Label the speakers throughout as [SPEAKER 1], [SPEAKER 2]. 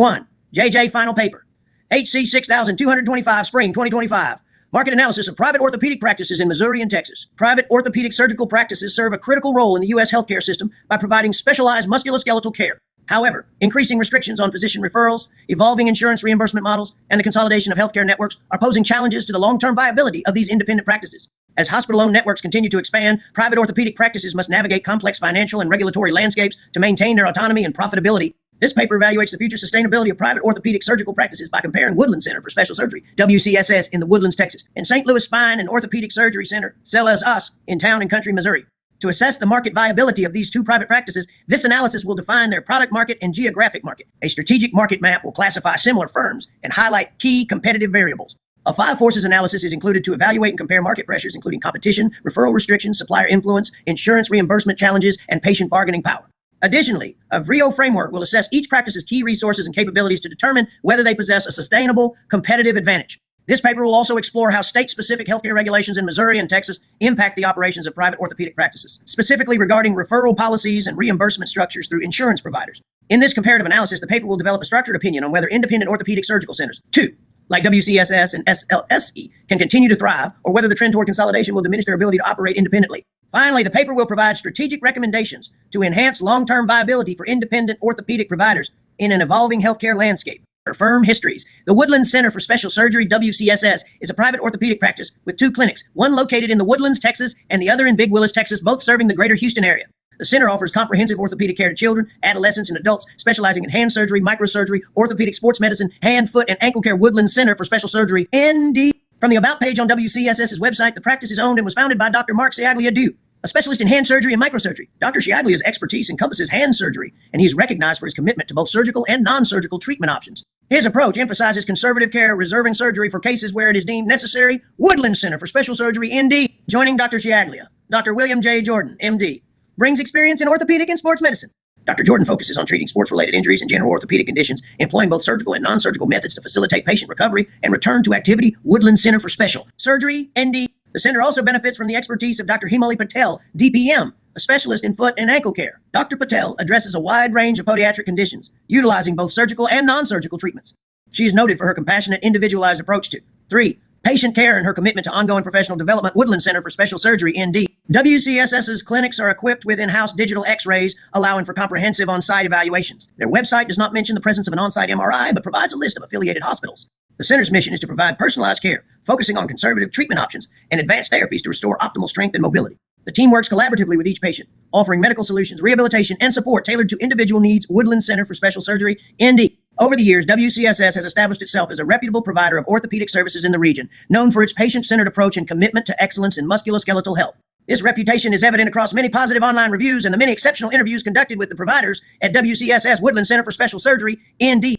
[SPEAKER 1] 1. JJ Final Paper. HC 6225, Spring 2025. Market analysis of private orthopedic practices in Missouri and Texas. Private orthopedic surgical practices serve a critical role in the U.S. healthcare system by providing specialized musculoskeletal care. However, increasing restrictions on physician referrals, evolving insurance reimbursement models, and the consolidation of healthcare networks are posing challenges to the long-term viability of these independent practices. As hospital-owned networks continue to expand, private orthopedic practices must navigate complex financial and regulatory landscapes to maintain their autonomy and profitability. This paper evaluates the future sustainability of private orthopedic surgical practices by comparing Woodland Center for Special Surgery, WCSS, in the Woodlands, Texas, and St. Louis Spine and Orthopedic Surgery Center, CELS, in Town and Country, Missouri. To assess the market viability of these two private practices, this analysis will define their product market and geographic market. A strategic market map will classify similar firms and highlight key competitive variables. A five forces analysis is included to evaluate and compare market pressures, including competition, referral restrictions, supplier influence, insurance reimbursement challenges, and patient bargaining power. Additionally, a VRIO framework will assess each practice's key resources and capabilities to determine whether they possess a sustainable competitive advantage. This paper will also explore how state-specific healthcare regulations in Missouri and Texas impact the operations of private orthopedic practices, specifically regarding referral policies and reimbursement structures through insurance providers. In this comparative analysis, the paper will develop a structured opinion on whether independent orthopedic surgical centers, two, like WCSS and SLSE, can continue to thrive, or whether the trend toward consolidation will diminish their ability to operate independently. Finally, the paper will provide strategic recommendations to enhance long-term viability for independent orthopedic providers in an evolving healthcare landscape. Firm histories. The Woodlands Center for Special Surgery, WCSS, is a private orthopedic practice with two clinics, one located in the Woodlands, Texas, and the other in Big Willis, Texas, both serving the greater Houston area. The center offers comprehensive orthopedic care to children, adolescents, and adults, specializing in hand surgery, microsurgery, orthopedic sports medicine, hand, foot, and ankle care. Woodlands Center for Special Surgery, ND. From the About page on WCSS's website, the practice is owned and was founded by Dr. Mark Ciaglia-Dew, a specialist in hand surgery and microsurgery. Dr. Ciaglia's expertise encompasses hand surgery, and he is recognized for his commitment to both surgical and non-surgical treatment options. His approach emphasizes conservative care, reserving surgery for cases where it is deemed necessary. Woodland Center for Special Surgery, ND. Joining Dr. Ciaglia, Dr. William J. Jordan, MD, brings experience in orthopedic and sports medicine. Dr. Jordan focuses on treating sports-related injuries and general orthopedic conditions, employing both surgical and non-surgical methods to facilitate patient recovery and return to activity. Woodland Center for Special Surgery, ND. The center also benefits from the expertise of Dr. Himali Patel, DPM, a specialist in foot and ankle care. Dr. Patel addresses a wide range of podiatric conditions, utilizing both surgical and non-surgical treatments. She is noted for her compassionate, individualized approach to 3. Patient care and her commitment to ongoing professional development. Woodland Center for Special Surgery, ND. WCSS's clinics are equipped with in-house digital x-rays, allowing for comprehensive on-site evaluations. Their website does not mention the presence of an on-site MRI, but provides a list of affiliated hospitals. The center's mission is to provide personalized care, focusing on conservative treatment options and advanced therapies to restore optimal strength and mobility. The team works collaboratively with each patient, offering medical solutions, rehabilitation, and support tailored to individual needs. Woodland Center for Special Surgery, ND. Over the years, WCSS has established itself as a reputable provider of orthopedic services in the region, known for its patient-centered approach and commitment to excellence in musculoskeletal health. This reputation is evident across many positive online reviews and the many exceptional interviews conducted with the providers at WCSS Woodland Center for Special Surgery, ND.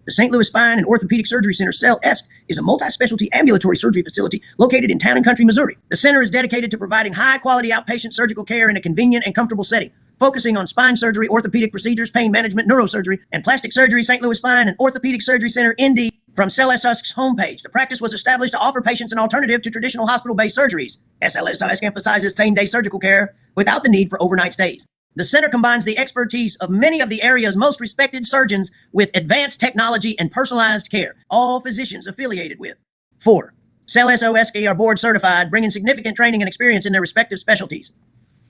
[SPEAKER 1] The St. Louis Spine and Orthopedic Surgery Center, CELS, is a multi-specialty ambulatory surgery facility located in Town and Country, Missouri. The center is dedicated to providing high-quality outpatient surgical care in a convenient and comfortable setting, focusing on spine surgery, orthopedic procedures, pain management, neurosurgery, and plastic surgery. St. Louis Spine and Orthopedic Surgery Center, ND. From SLS's homepage, the practice was established to offer patients an alternative to traditional hospital-based surgeries. SLS emphasizes same-day surgical care without the need for overnight stays. The center combines the expertise of many of the area's most respected surgeons with advanced technology and personalized care, all physicians affiliated with. 4. CELS are board certified, bringing significant training and experience in their respective specialties.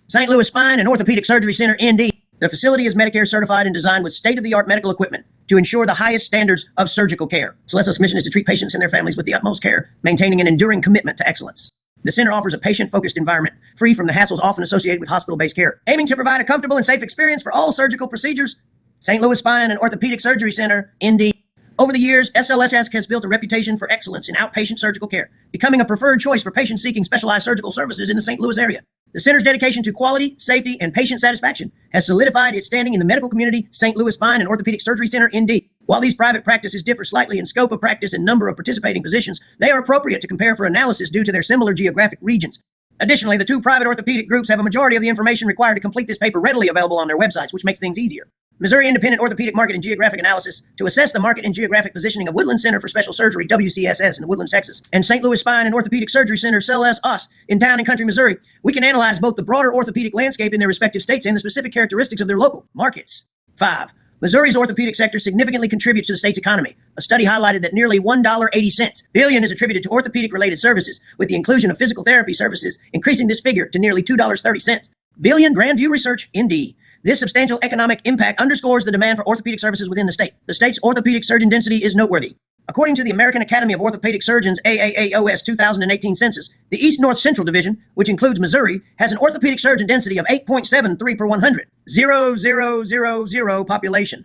[SPEAKER 1] St. Louis Spine and Orthopedic Surgery Center, ND. The facility is Medicare certified and designed with state-of-the-art medical equipment to ensure the highest standards of surgical care. CELS's mission is to treat patients and their families with the utmost care, maintaining an enduring commitment to excellence. The center offers a patient-focused environment, free from the hassles often associated with hospital-based care, aiming to provide a comfortable and safe experience for all surgical procedures. St. Louis Spine and Orthopedic Surgery Center, ND. Over the years, SLS has built a reputation for excellence in outpatient surgical care, becoming a preferred choice for patients seeking specialized surgical services in the St. Louis area. The center's dedication to quality, safety, and patient satisfaction has solidified its standing in the medical community. St. Louis Spine and Orthopedic Surgery Center, ND. While these private practices differ slightly in scope of practice and number of participating physicians, they are appropriate to compare for analysis due to their similar geographic regions. Additionally, the two private orthopedic groups have a majority of the information required to complete this paper readily available on their websites, which makes things easier. Missouri Independent Orthopedic Market and Geographic Analysis to assess the market and geographic positioning of Woodland Center for Special Surgery, WCSS, in Woodlands, Texas, and St. Louis Spine and Orthopedic Surgery Center, CELS, in Town and Country, Missouri. We can analyze both the broader orthopedic landscape in their respective states and the specific characteristics of their local markets. 5. Missouri's orthopedic sector significantly contributes to the state's economy. A study highlighted that nearly $1.80 billion is attributed to orthopedic-related services, with the inclusion of physical therapy services increasing this figure to nearly $2.30 billion. Grandview Research, ND. This substantial economic impact underscores the demand for orthopedic services within the state. The state's orthopedic surgeon density is noteworthy. According to the American Academy of Orthopedic Surgeons AAAOS 2018 census, the East North Central Division, which includes Missouri, has an orthopedic surgeon density of 8.73 per 100. 0,000 population.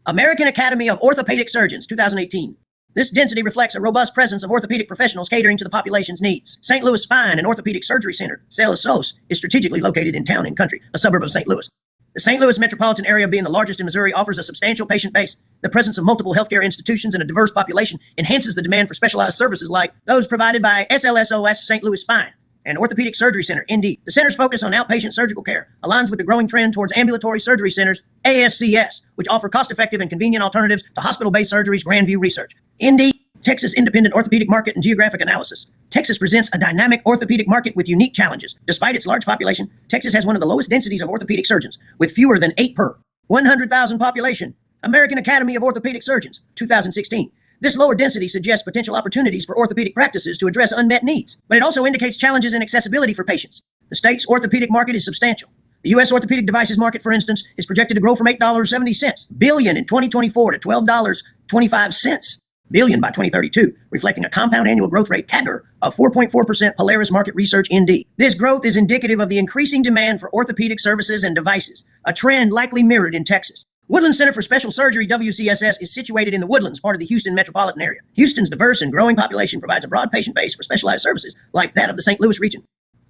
[SPEAKER 1] American Academy of Orthopedic Surgeons 2018. This density reflects a robust presence of orthopedic professionals catering to the population's needs. St. Louis Spine and Orthopedic Surgery Center, CELSOS, is strategically located in Town and Country, a suburb of St. Louis. The St. Louis metropolitan area, being the largest in Missouri, offers a substantial patient base. The presence of multiple healthcare institutions and a diverse population enhances the demand for specialized services like those provided by SLSOS St. Louis Spine and Orthopedic Surgery Center, ND. The center's focus on outpatient surgical care aligns with the growing trend towards ambulatory surgery centers, ASCS, which offer cost-effective and convenient alternatives to hospital-based surgeries. Grandview Research, ND. Texas Independent Orthopedic Market and Geographic Analysis. Texas presents a dynamic orthopedic market with unique challenges. Despite its large population, Texas has one of the lowest densities of orthopedic surgeons, with fewer than 8 per 100,000 population. American Academy of Orthopedic Surgeons, 2016. This lower density suggests potential opportunities for orthopedic practices to address unmet needs, but it also indicates challenges in accessibility for patients. The state's orthopedic market is substantial. The U.S. orthopedic devices market, for instance, is projected to grow from $8.70 billion in 2024 to $12.25 billion by 2032, reflecting a compound annual growth rate (CAGR) of 4.4%. Polaris Market Research, ND. This growth is indicative of the increasing demand for orthopedic services and devices, a trend likely mirrored in Texas. Woodlands Center for Special Surgery, WCSS, is situated in the Woodlands, part of the Houston metropolitan area. Houston's diverse and growing population provides a broad patient base for specialized services like that of the St. Louis region.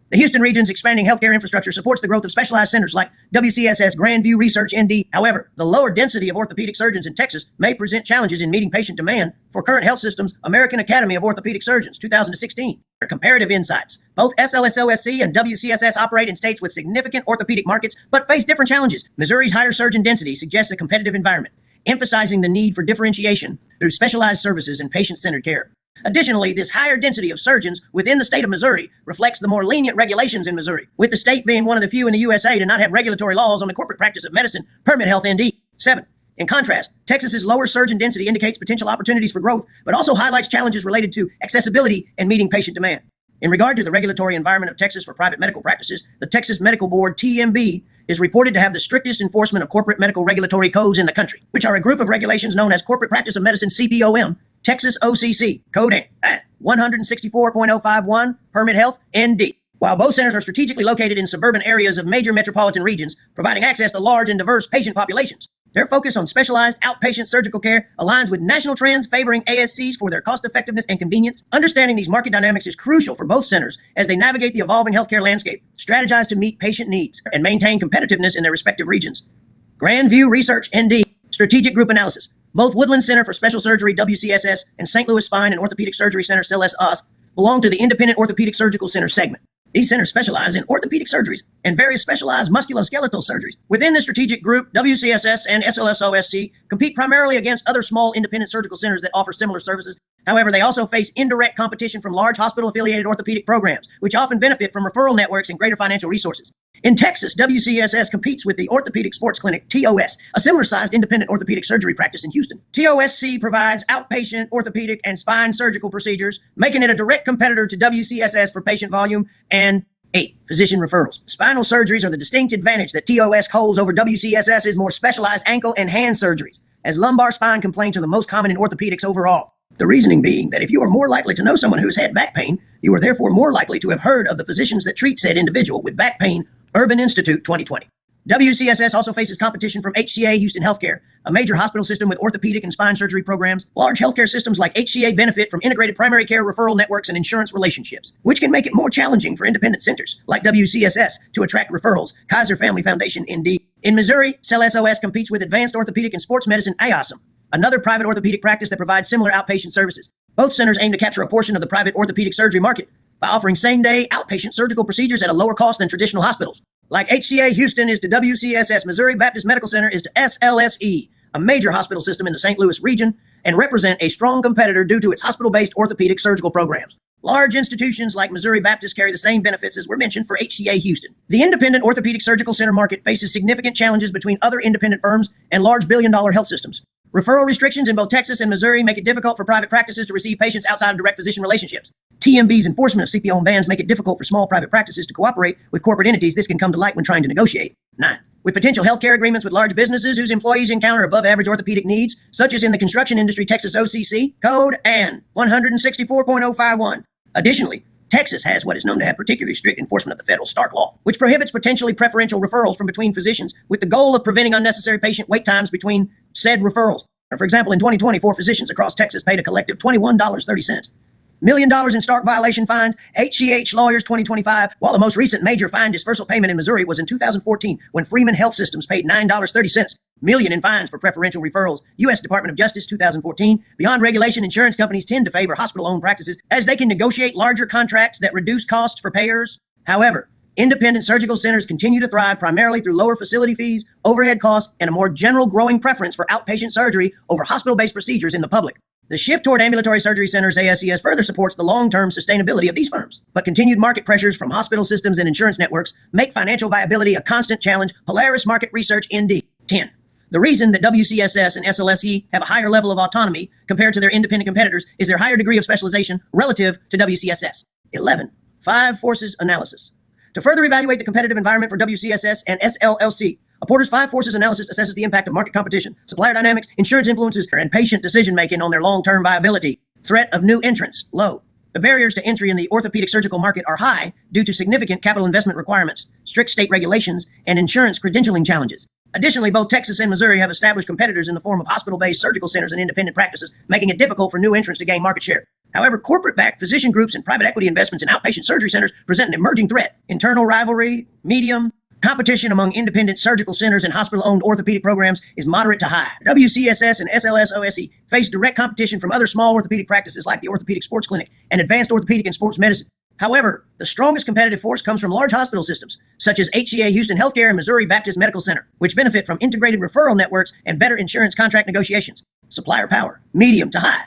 [SPEAKER 1] The Houston region's expanding healthcare infrastructure supports the growth of specialized centers like WCSS Grandview Research, ND. However, the lower density of orthopedic surgeons in Texas may present challenges in meeting patient demand. For current health systems, American Academy of Orthopedic Surgeons, 2016. Comparative insights. Both SLSOSC and WCSS operate in states with significant orthopedic markets, but face different challenges. Missouri's higher surgeon density suggests a competitive environment, emphasizing the need for differentiation through specialized services and patient-centered care. Additionally, this higher density of surgeons within the state of Missouri reflects the more lenient regulations in Missouri, with the state being one of the few in the USA to not have regulatory laws on the corporate practice of medicine. Permit Health, ND. 7. In contrast, Texas's lower surgeon density indicates potential opportunities for growth, but also highlights challenges related to accessibility and meeting patient demand. In regard to the regulatory environment of Texas for private medical practices, the Texas Medical Board, TMB, is reported to have the strictest enforcement of corporate medical regulatory codes in the country, which are a group of regulations known as Corporate Practice of Medicine, CPOM, Texas OCC, Code 164.051, Permit Health, ND. While both centers are strategically located in suburban areas of major metropolitan regions, providing access to large and diverse patient populations, their focus on specialized outpatient surgical care aligns with national trends favoring ASCs for their cost-effectiveness and convenience. Understanding these market dynamics is crucial for both centers as they navigate the evolving healthcare landscape, strategize to meet patient needs, and maintain competitiveness in their respective regions. Grandview Research, ND. Strategic Group Analysis. Both Woodlands Center for Special Surgery, WCSS, and St. Louis Spine and Orthopedic Surgery Center, CELSOS, belong to the Independent Orthopedic Surgical Center segment. These centers specialize in orthopedic surgeries and various specialized musculoskeletal surgeries. Within the strategic group, WCSS and SLSOSC compete primarily against other small independent surgical centers that offer similar services. However, they also face indirect competition from large hospital-affiliated orthopedic programs, which often benefit from referral networks and greater financial resources. In Texas, WCSS competes with the Orthopedic Sports Clinic, TOS, a similar-sized independent orthopedic surgery practice in Houston. TOSC provides outpatient orthopedic and spine surgical procedures, making it a direct competitor to WCSS for patient volume. And 8. Physician referrals. Spinal surgeries are the distinct advantage that TOS holds over WCSS's more specialized ankle and hand surgeries, as lumbar spine complaints are the most common in orthopedics overall. The reasoning being that if you are more likely to know someone who's had back pain, you are therefore more likely to have heard of the physicians that treat said individual with back pain. Urban Institute 2020. WCSS also faces competition from HCA Houston Healthcare, a major hospital system with orthopedic and spine surgery programs. Large healthcare systems like HCA benefit from integrated primary care referral networks and insurance relationships, which can make it more challenging for independent centers like WCSS to attract referrals. Kaiser Family Foundation, ND. In Missouri, CELSOS competes with Advanced Orthopedic and Sports Medicine, AOSM, another private orthopedic practice that provides similar outpatient services. Both centers aim to capture a portion of the private orthopedic surgery market by offering same-day outpatient surgical procedures at a lower cost than traditional hospitals. Like HCA Houston is to WCSS, Missouri Baptist Medical Center is to SLSE, a major hospital system in the St. Louis region, and represent a strong competitor due to its hospital-based orthopedic surgical programs. Large institutions like Missouri Baptist carry the same benefits as were mentioned for HCA Houston. The independent orthopedic surgical center market faces significant challenges between other independent firms and large billion-dollar health systems. Referral restrictions in both Texas and Missouri make it difficult for private practices to receive patients outside of direct physician relationships. TMB's enforcement of CPO bans make it difficult for small private practices to cooperate with corporate entities. This can come to light when trying to negotiate. 9. With potential healthcare agreements with large businesses whose employees encounter above-average orthopedic needs, such as in the construction industry, Texas OCC Code and 164.051. Additionally, Texas has what is known to have particularly strict enforcement of the federal Stark Law, which prohibits potentially preferential referrals from between physicians with the goal of preventing unnecessary patient wait times between said referrals. For example, in 2020, 4 physicians across Texas paid a collective $21.30 million in Stark violation fines. HCH Lawyers 2025, while the most recent major fine dispersal payment in Missouri was in 2014 when Freeman Health Systems paid $9.30 million in fines for preferential referrals. U.S. Department of Justice 2014, beyond regulation, insurance companies tend to favor hospital-owned practices as they can negotiate larger contracts that reduce costs for payers. However, independent surgical centers continue to thrive primarily through lower facility fees, overhead costs, and a more general growing preference for outpatient surgery over hospital-based procedures in the public. The shift toward ambulatory surgery centers, ASCS, further supports the long-term sustainability of these firms. But continued market pressures from hospital systems and insurance networks make financial viability a constant challenge. Polaris Market Research, ND. 10. The reason that WCSS and SLSE have a higher level of autonomy compared to their independent competitors is their higher degree of specialization relative to WCSS. 11. 5 forces analysis. To further evaluate the competitive environment for WCSS and SLLC, a Porter's 5 forces analysis assesses the impact of market competition, supplier dynamics, insurance influences, and patient decision-making on their long-term viability. Threat of new entrants, low. The barriers to entry in the orthopedic surgical market are high due to significant capital investment requirements, strict state regulations, and insurance credentialing challenges. Additionally, both Texas and Missouri have established competitors in the form of hospital-based surgical centers and independent practices, making it difficult for new entrants to gain market share. However, corporate-backed physician groups and private equity investments in outpatient surgery centers present an emerging threat. Internal rivalry, medium. Competition among independent surgical centers and hospital-owned orthopedic programs is moderate to high. WCSS and SLSOSE face direct competition from other small orthopedic practices like the Orthopedic Sports Clinic and Advanced Orthopedic and Sports Medicine. However, the strongest competitive force comes from large hospital systems, such as HCA Houston Healthcare and Missouri Baptist Medical Center, which benefit from integrated referral networks and better insurance contract negotiations. Supplier power, medium to high.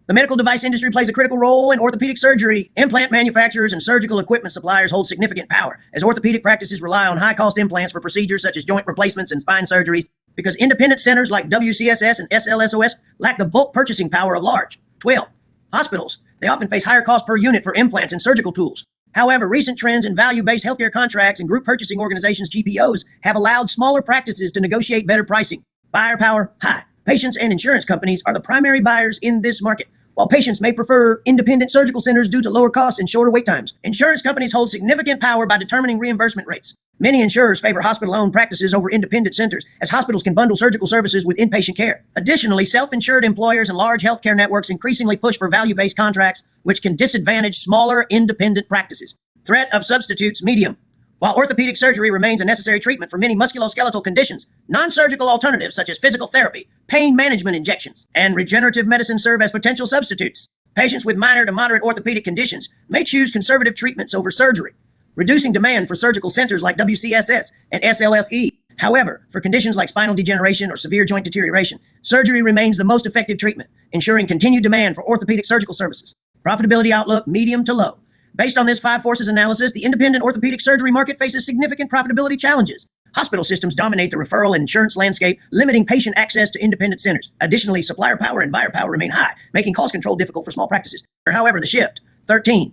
[SPEAKER 1] The medical device industry plays a critical role in orthopedic surgery. Implant manufacturers and surgical equipment suppliers hold significant power, as orthopedic practices rely on high-cost implants for procedures such as joint replacements and spine surgeries, because independent centers like WCSS and SLSOS lack the bulk purchasing power of large. 12. Hospitals. They often face higher cost per unit for implants and surgical tools. However, recent trends in value-based healthcare contracts and group purchasing organizations, GPOs, have allowed smaller practices to negotiate better pricing. Buyer power, high. Patients and insurance companies are the primary buyers in this market, while patients may prefer independent surgical centers due to lower costs and shorter wait times. Insurance companies hold significant power by determining reimbursement rates. Many insurers favor hospital-owned practices over independent centers, as hospitals can bundle surgical services with inpatient care. Additionally, self-insured employers and large healthcare networks increasingly push for value-based contracts, which can disadvantage smaller independent practices. Threat of substitutes, medium. While orthopedic surgery remains a necessary treatment for many musculoskeletal conditions, non-surgical alternatives such as physical therapy, pain management injections, and regenerative medicine serve as potential substitutes. Patients with minor to moderate orthopedic conditions may choose conservative treatments over surgery, reducing demand for surgical centers like WCSS and SLSE. However, for conditions like spinal degeneration or severe joint deterioration, surgery remains the most effective treatment, ensuring continued demand for orthopedic surgical services. Profitability outlook, medium to low. Based on this 5 forces analysis, the independent orthopedic surgery market faces significant profitability challenges. Hospital systems dominate the referral and insurance landscape, limiting patient access to independent centers. Additionally, supplier power and buyer power remain high, making cost control difficult for small practices. However, the shift, 13,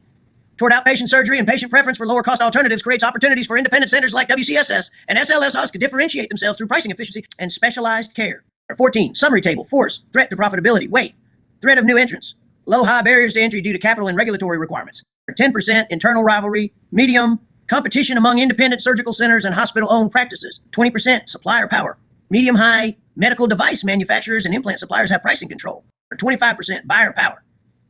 [SPEAKER 1] toward outpatient surgery and patient preference for lower cost alternatives creates opportunities for independent centers like WCSS and SLSOS to differentiate themselves through pricing efficiency and specialized care. 14, summary table, force, threat to profitability, weight, threat of new entrants, low-high barriers to entry due to capital and regulatory requirements. 10% internal rivalry, medium, competition among independent surgical centers and hospital-owned practices. 20% supplier power, medium-high medical device manufacturers and implant suppliers have pricing control. 25% buyer power.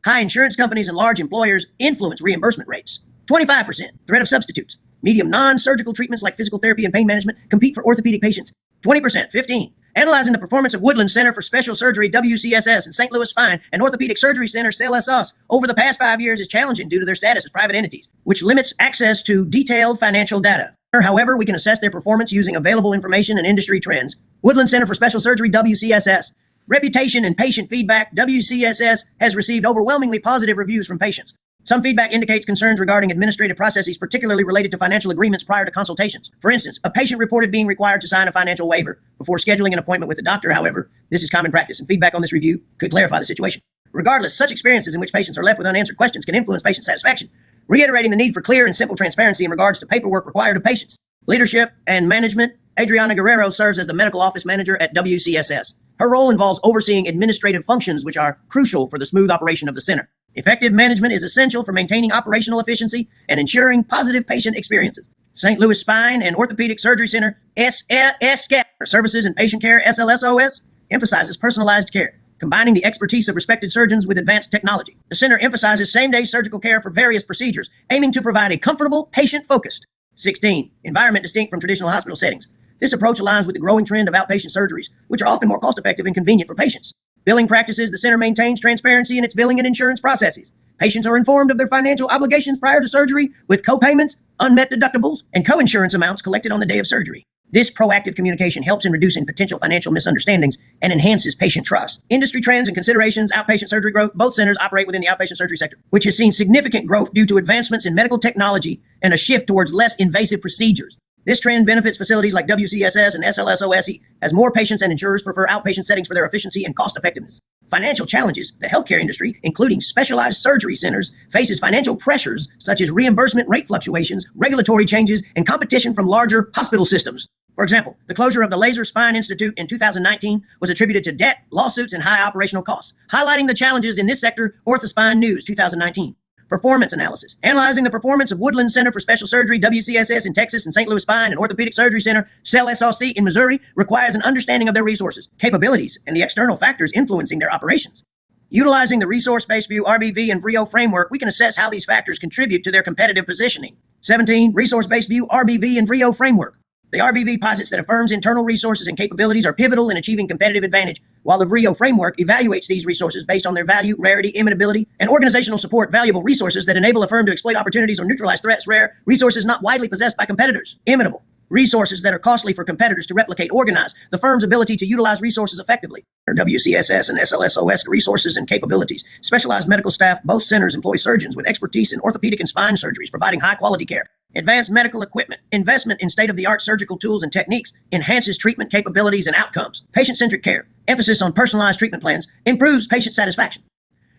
[SPEAKER 1] High insurance companies and large employers influence reimbursement rates. 25% threat of substitutes. Medium non-surgical treatments like physical therapy and pain management compete for orthopedic patients. 20%, 15. Analyzing the performance of Woodland Center for Special Surgery, WCSS, and St. Louis Spine and Orthopedic Surgery Center, CLSOS, over the past 5 years is challenging due to their status as private entities, which limits access to detailed financial data. However, we can assess their performance using available information and industry trends. Woodland Center for Special Surgery, WCSS. Reputation and patient feedback, WCSS has received overwhelmingly positive reviews from patients. Some feedback indicates concerns regarding administrative processes, particularly related to financial agreements prior to consultations. For instance, a patient reported being required to sign a financial waiver before scheduling an appointment with a doctor. However, this is common practice, and feedback on this review could clarify the situation. Regardless, such experiences in which patients are left with unanswered questions can influence patient satisfaction, reiterating the need for clear and simple transparency in regards to paperwork required of patients. Leadership and management. Adriana Guerrero serves as the medical office manager at WCSS. Her role involves overseeing administrative functions which are crucial for the smooth operation of the center. Effective management is essential for maintaining operational efficiency and ensuring positive patient experiences. St. Louis Spine and Orthopedic Surgery Center, SCAP, for Services in Patient Care, SLSOS, emphasizes personalized care, combining the expertise of respected surgeons with advanced technology. The center emphasizes same-day surgical care for various procedures, aiming to provide a comfortable, patient-focused. 16. Environment distinct from traditional hospital settings. This approach aligns with the growing trend of outpatient surgeries, which are often more cost-effective and convenient for patients. Billing practices. The center maintains transparency in its billing and insurance processes. Patients are informed of their financial obligations prior to surgery, with co-payments, unmet deductibles, and co-insurance amounts collected on the day of surgery. This proactive communication helps in reducing potential financial misunderstandings and enhances patient trust. Industry trends and considerations. Outpatient surgery growth. Both centers operate within the outpatient surgery sector, which has seen significant growth due to advancements in medical technology and a shift towards less invasive procedures. This trend benefits facilities like WCSS and SLSOS as more patients and insurers prefer outpatient settings for their efficiency and cost effectiveness. Financial challenges. The healthcare industry, including specialized surgery centers, faces financial pressures such as reimbursement rate fluctuations, regulatory changes, and competition from larger hospital systems. For example, the closure of the Laser Spine Institute in 2019 was attributed to debt, lawsuits, and high operational costs. Highlighting the challenges in this sector, OrthoSpine News 2019. Performance analysis. Analyzing the performance of Woodland Center for Special Surgery, WCSS in Texas, and St. Louis Spine and Orthopedic Surgery Center, SLSOC in Missouri, requires an understanding of their resources, capabilities, and the external factors influencing their operations. Utilizing the resource-based view, RBV, and VRIO framework, we can assess how these factors contribute to their competitive positioning. 17. Resource-based view, RBV, and VRIO framework. The RBV posits that a firm's internal resources and capabilities are pivotal in achieving competitive advantage, while the VRIO framework evaluates these resources based on their value, rarity, imitability, and organizational support. Valuable resources that enable a firm to exploit opportunities or neutralize threats. Rare resources not widely possessed by competitors. Imitable resources that are costly for competitors to replicate. Organize the firm's ability to utilize resources effectively. WCSS and SLSOS resources and capabilities. Specialized medical staff. Both centers employ surgeons with expertise in orthopedic and spine surgeries, providing high-quality care. Advanced medical equipment. Investment in state-of-the-art surgical tools and techniques enhances treatment capabilities and outcomes. Patient-centric care. Emphasis on personalized treatment plans improves patient satisfaction.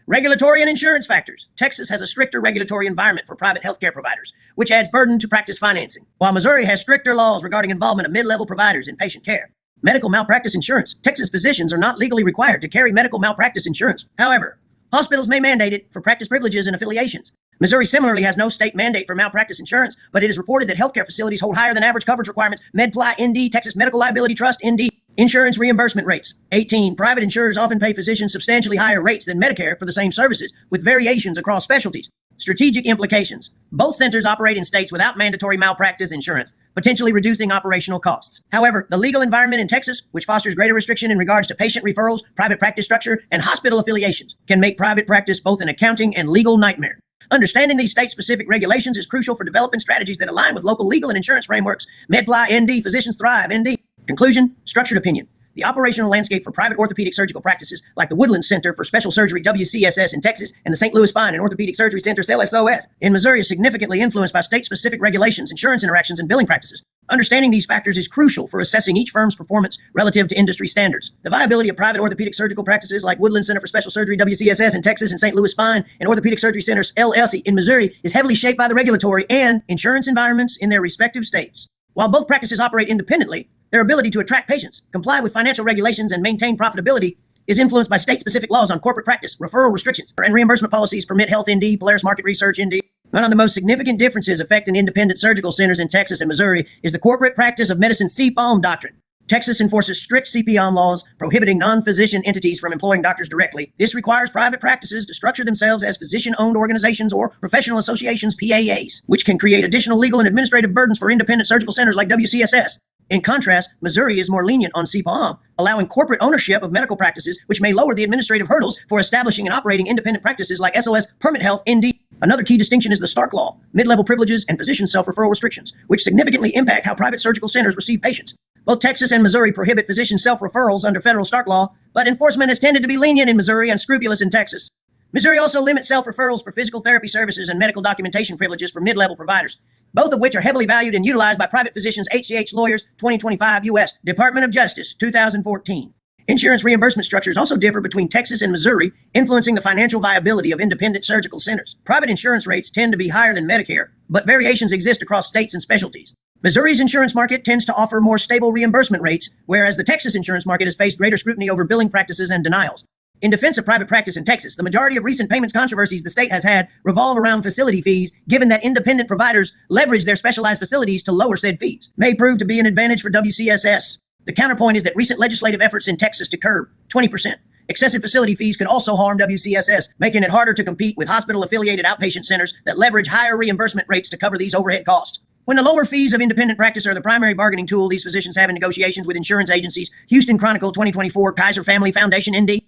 [SPEAKER 1] Regulatory and insurance factors. Texas has a stricter regulatory environment for private healthcare providers, which adds burden to practice financing, while Missouri has stricter laws regarding involvement of mid-level providers in patient care. Medical malpractice insurance. Texas physicians are not legally required to carry medical malpractice insurance. However, hospitals may mandate it for practice privileges and affiliations. Missouri similarly has no state mandate for malpractice insurance, but it is reported that healthcare facilities hold higher than average coverage requirements. MedPly ND, Texas Medical Liability Trust ND. Insurance reimbursement rates. 18. Private insurers often pay physicians substantially higher rates than Medicare for the same services, with variations across specialties. Strategic implications. Both centers operate in states without mandatory malpractice insurance, potentially reducing operational costs. However, the legal environment in Texas, which fosters greater restriction in regards to patient referrals, private practice structure, and hospital affiliations, can make private practice both an accounting and legal nightmare. Understanding these state-specific regulations is crucial for developing strategies that align with local legal and insurance frameworks. MedPly ND, Physicians Thrive ND. Conclusion, structured opinion. The operational landscape for private orthopedic surgical practices like the Woodland Center for Special Surgery, WCSS in Texas, and the St. Louis Spine and Orthopedic Surgery Center, SLSOS, in Missouri is significantly influenced by state-specific regulations, insurance interactions, and billing practices. Understanding these factors is crucial for assessing each firm's performance relative to industry standards. The viability of private orthopedic surgical practices like Woodland Center for Special Surgery, WCSS in Texas, and St. Louis Spine and Orthopedic Surgery Centers, LLC, in Missouri is heavily shaped by the regulatory and insurance environments in their respective states. While both practices operate independently, their ability to attract patients, comply with financial regulations, and maintain profitability is influenced by state-specific laws on corporate practice, referral restrictions, and reimbursement policies. Permit Health ND, Polaris Market Research ND. One of the most significant differences affecting independent surgical centers in Texas and Missouri is the corporate practice of medicine CPOM doctrine. Texas enforces strict CPOM laws prohibiting non-physician entities from employing doctors directly. This requires private practices to structure themselves as physician-owned organizations or professional associations, PAAs, which can create additional legal and administrative burdens for independent surgical centers like WCSS. In contrast, Missouri is more lenient on CPOM, allowing corporate ownership of medical practices, which may lower the administrative hurdles for establishing and operating independent practices like SOS, Permit Health, ND. Another key distinction is the Stark Law, mid-level privileges, and physician self-referral restrictions, which significantly impact how private surgical centers receive patients. Both Texas and Missouri prohibit physician self-referrals under federal Stark Law, but enforcement has tended to be lenient in Missouri and scrupulous in Texas. Missouri also limits self-referrals for physical therapy services and medical documentation privileges for mid-level providers, both of which are heavily valued and utilized by private physicians. HCH Lawyers, 2025 U.S. Department of Justice, 2014. Insurance reimbursement structures also differ between Texas and Missouri, influencing the financial viability of independent surgical centers. Private insurance rates tend to be higher than Medicare, but variations exist across states and specialties. Missouri's insurance market tends to offer more stable reimbursement rates, whereas the Texas insurance market has faced greater scrutiny over billing practices and denials. In defense of private practice in Texas, the majority of recent payments controversies the state has had revolve around facility fees, given that independent providers leverage their specialized facilities to lower said fees. May prove to be an advantage for WCSS. The counterpoint is that recent legislative efforts in Texas to curb 20% excessive facility fees could also harm WCSS, making it harder to compete with hospital-affiliated outpatient centers that leverage higher reimbursement rates to cover these overhead costs. When the lower fees of independent practice are the primary bargaining tool these physicians have in negotiations with insurance agencies, Houston Chronicle 2024, Kaiser Family Foundation, ND.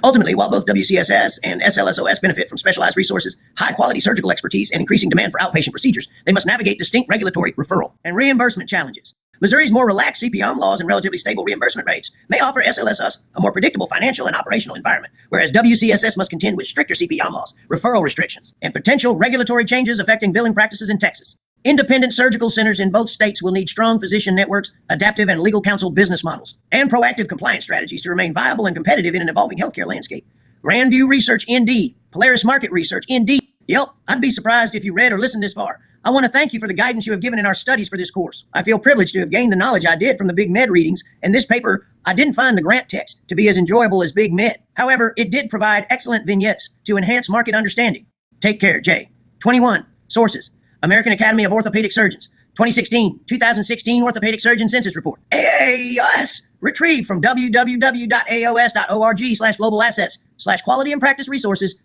[SPEAKER 1] Ultimately, while both WCSS and SLSOS benefit from specialized resources, high-quality surgical expertise, and increasing demand for outpatient procedures, they must navigate distinct regulatory, referral, and reimbursement challenges. Missouri's more relaxed CPM laws and relatively stable reimbursement rates may offer SLSOS a more predictable financial and operational environment, whereas WCSS must contend with stricter CPM laws, referral restrictions, and potential regulatory changes affecting billing practices in Texas. Independent surgical centers in both states will need strong physician networks, adaptive and legal counsel business models, and proactive compliance strategies to remain viable and competitive in an evolving healthcare landscape. Grandview Research, ND. Polaris Market Research, ND. Yep, I'd be surprised if you read or listened this far. I want to thank you for the guidance you have given in our studies for this course. I feel privileged to have gained the knowledge I did from the Big Med readings, and this paper, I didn't find the grant text to be as enjoyable as Big Med. However, it did provide excellent vignettes to enhance market understanding. Take care, Jay. 21. Sources. American Academy of Orthopedic Surgeons. 2016 Orthopedic Surgeon Census Report. AAOS. Retrieved from www.aos.org/global assets/quality and practice resources/census.